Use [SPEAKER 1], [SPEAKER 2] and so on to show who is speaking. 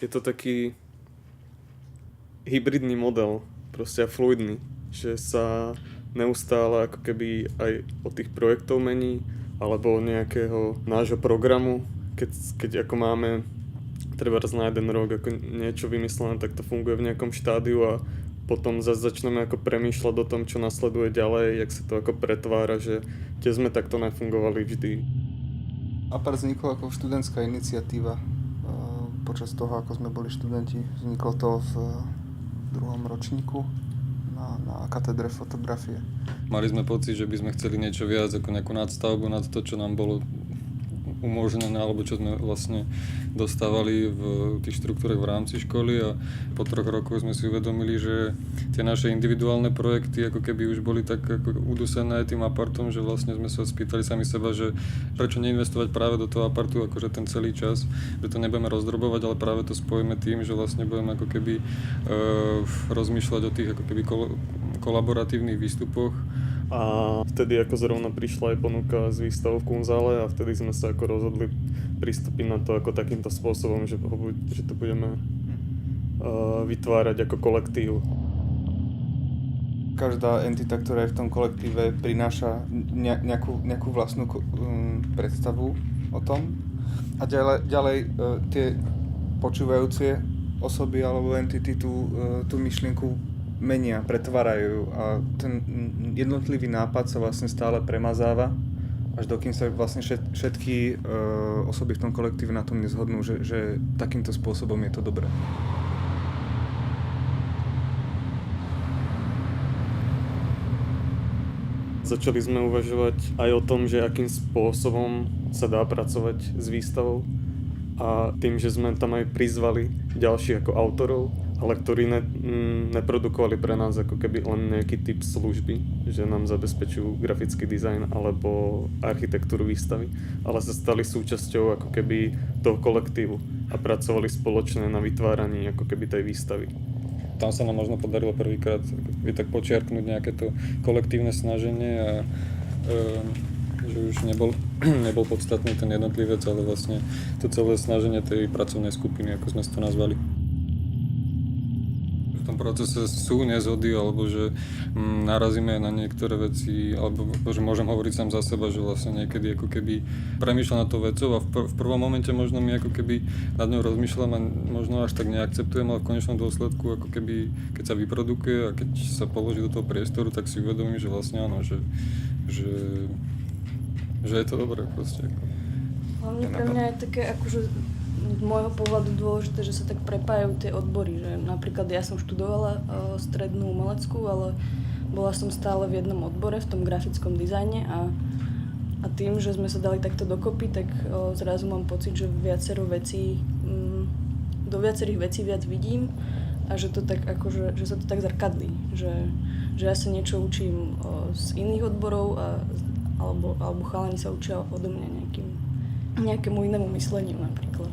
[SPEAKER 1] Je to taký hybridný model, proste a fluidný, že sa neustále ako keby aj od tých projektov mení, alebo od nejakého nášho programu, keď ako máme treba raz na jeden rok ako niečo vymyslené, tak to funguje v nejakom štádiu a potom zase začneme ako premýšľať o tom, čo nasleduje ďalej, jak sa to ako pretvára, že tiež sme takto nefungovali vždy.
[SPEAKER 2] Apart vzniklo ako študentská iniciatíva počas toho, ako sme boli študenti. Vzniklo to v druhom ročníku na katedre fotografie.
[SPEAKER 3] Mali sme pocit, že by sme chceli niečo viac, ako nejakú nadstavbu nad to, čo nám bolo umožnené, alebo čo sme vlastne dostávali v tých štruktúrach v rámci školy a po 3 rokoch sme si uvedomili, že tie naše individuálne projekty ako keby už boli tak ako udusené tým apartom, že vlastne sme sa spýtali sami seba, že prečo neinvestovať práve do toho apartu akože ten celý čas, že to nebudeme rozdrobovať, ale práve to spojíme tým, že vlastne budeme ako keby rozmýšľať o tých ako keby kolaboratívnych výstupoch.
[SPEAKER 1] A vtedy ako zrovna prišla aj ponuka z výstavou v Kunzále a vtedy sme sa ako rozhodli pristúpiť na to ako takýmto spôsobom, že to budeme vytvárať ako kolektív.
[SPEAKER 2] Každá entita, ktorá je v tom kolektíve, prináša nejakú vlastnú predstavu o tom. A ďalej tie počúvajúce osoby alebo entity tú myšlienku menia, pretvárajú a ten jednotlivý nápad sa vlastne stále premazáva, až dokým sa vlastne všetky osoby v tom kolektíve na tom nezhodnú, že takýmto spôsobom je to dobré.
[SPEAKER 1] Začali sme uvažovať aj o tom, že akým spôsobom sa dá pracovať s výstavou a tým, že sme tam aj prizvali ďalších ako autorov, ale ktorí neprodukovali pre nás ako keby len nejaký typ služby, že nám zabezpečujú grafický dizajn alebo architektúru výstavy, ale sa stali súčasťou ako keby toho kolektívu a pracovali spoločne na vytváraní ako keby tej výstavy.
[SPEAKER 3] Tam sa nám možno podarilo prvýkrát tak počiarknúť nejaké to kolektívne snaženie a že už nebol podstatný ten jednotlivec, ale vlastne to celé snaženie tej pracovnej skupiny, ako sme to nazvali. V tom procese sú nezhody, alebo že narazíme na niektoré veci, alebo že môžem hovoriť sám za seba, že vlastne niekedy ako keby premýšľam nad tou vecou a v prvom momente možno mi ako keby nad ňou rozmýšľam a možno až tak neakceptujem, ale v konečnom dôsledku ako keby, keď sa vyprodukuje a keď sa položí do toho priestoru, tak si uvedomím, že vlastne áno, že je to dobré proste.
[SPEAKER 4] Hlavne pre mňa je také akože z môjho pohľadu dôležité, že sa tak prepájajú tie odbory, že napríklad ja som študovala strednú umeleckú, ale bola som stále v jednom odbore, v tom grafickom dizajne a tým, že sme sa dali takto dokopy, tak zrazu mám pocit, že do viacerých vecí viac vidím a že to tak akože, že sa to tak zrkadlí, že ja sa niečo učím z iných odborov alebo chalani sa učia odo mňa nejakému inému mysleniu napríklad.